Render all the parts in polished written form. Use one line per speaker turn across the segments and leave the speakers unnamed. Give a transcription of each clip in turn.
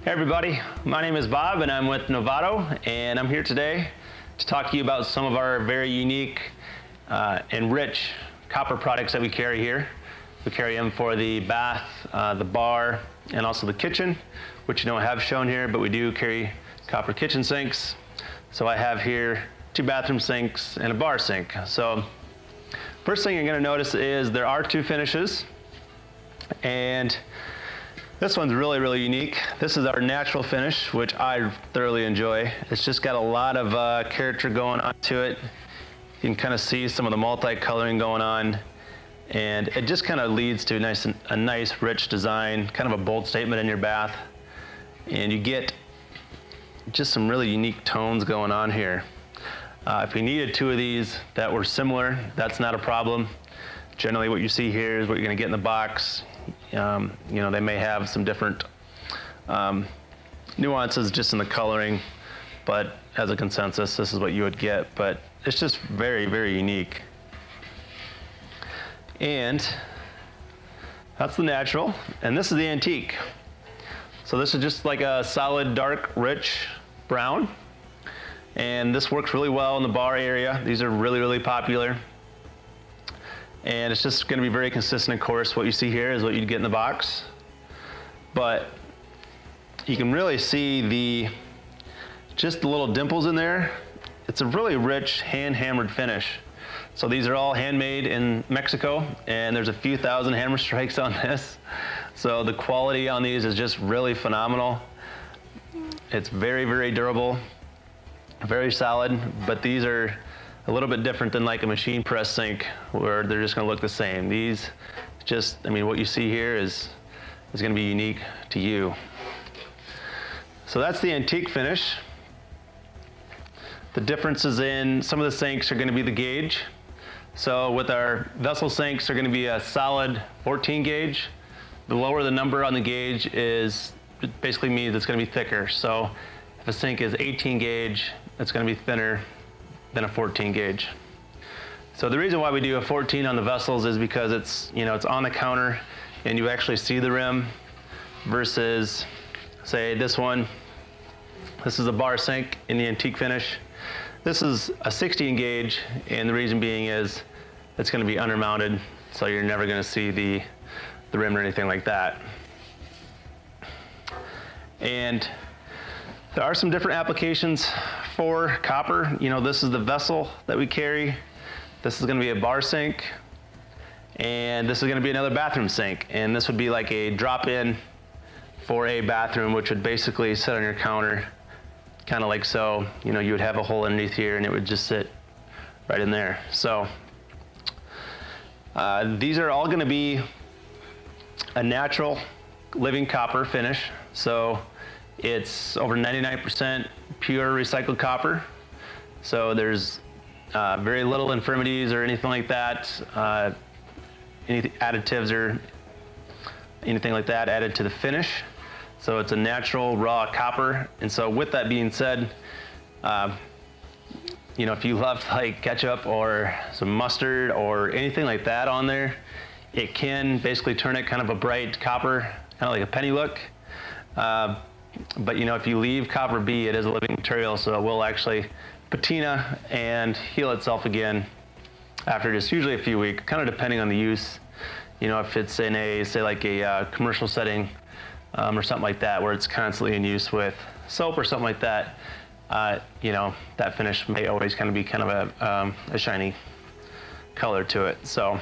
Hey everybody, my name is Bob and I'm with Novatto, and I'm here today to talk to you about some of our very unique and rich copper products that we carry here. We carry them for the bath, the bar, and also the kitchen, which you don't have shown here, but we do carry copper kitchen sinks. So I have here 2 bathroom sinks and a bar sink. So first thing you're going to notice is there are 2 finishes, and this one's really unique. This is our natural finish, which I thoroughly enjoy. It's just got a lot of character going on to it. You can kind of see some of the multi-coloring going on, and it just kind of leads to a nice rich design, kind of a bold statement in your bath. And you get just some really unique tones going on here. If you needed 2 of these that were similar, that's not a problem. Generally what you see here is what you're going to get in the box. You know, they may have some different nuances just in the coloring, but as a consensus, this is what you would get. But it's just very unique. And that's the natural, and this is the antique. So this is just like a solid, dark, rich brown, and this works really well in the bar area. These are really popular. And it's just going to be very consistent. Of course, what you see here is what you'd get in the box, but you can really see just the little dimples in there. It's a really rich hand-hammered finish. So these are all handmade in Mexico, and there's a few thousand hammer strikes on this. So the quality on these is just really phenomenal. It's very durable, very solid, but these are a little bit different than like a machine press sink where they're just going to look the same. These just, I mean, what you see here is going to be unique to you. So that's the antique finish. The differences in some of the sinks are going to be the gauge. So with our vessel sinks, they're going to be a solid 14 gauge. The lower the number on the gauge is, it basically means it's going to be thicker. So if a sink is 18 gauge, it's going to be thinner than a 14 gauge. So the reason why we do a 14 on the vessels is because it's, you know, it's on the counter and you actually see the rim, versus say this one. This is a bar sink in the antique finish. This is a 16 gauge, and the reason being is it's going to be undermounted, so you're never going to see the rim or anything like that. And there are some different applications for copper. You know, this is the vessel that we carry. This is going to be a bar sink, and this is going to be another bathroom sink. And this would be like a drop-in for a bathroom, which would basically sit on your counter, kind of like so. You know, you would have a hole underneath here, and it would just sit right in there. So these are all going to be a natural living copper finish. So it's over 99% pure recycled copper. So there's very little infirmities or anything like that, any additives or anything like that added to the finish. So it's a natural raw copper. And so with that being said, you know, if you left like ketchup or some mustard or anything like that on there, it can basically turn it kind of a bright copper, kind of like a penny look. But you know, if you leave copper be, it is a living material, so it will actually patina and heal itself again after just usually a few weeks, kind of depending on the use. You know, if it's in a, say like a commercial setting or something like that, where it's constantly in use with soap or something like that, you know, that finish may always kind of be kind of a shiny color to it. So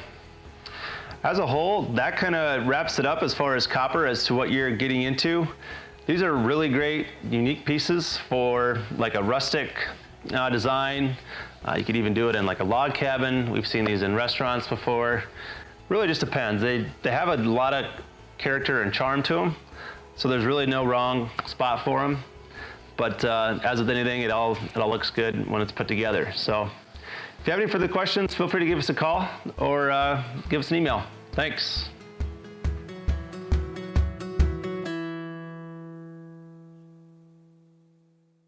as a whole, that kind of wraps it up as far as copper, as to what you're getting into. These are really great, unique pieces for like a rustic design. You could even do it in like a log cabin. We've seen these in restaurants before. Really just depends. They have a lot of character and charm to them, so there's really no wrong spot for them. But as with anything, it all looks good when it's put together. So if you have any further questions, feel free to give us a call or give us an email. Thanks.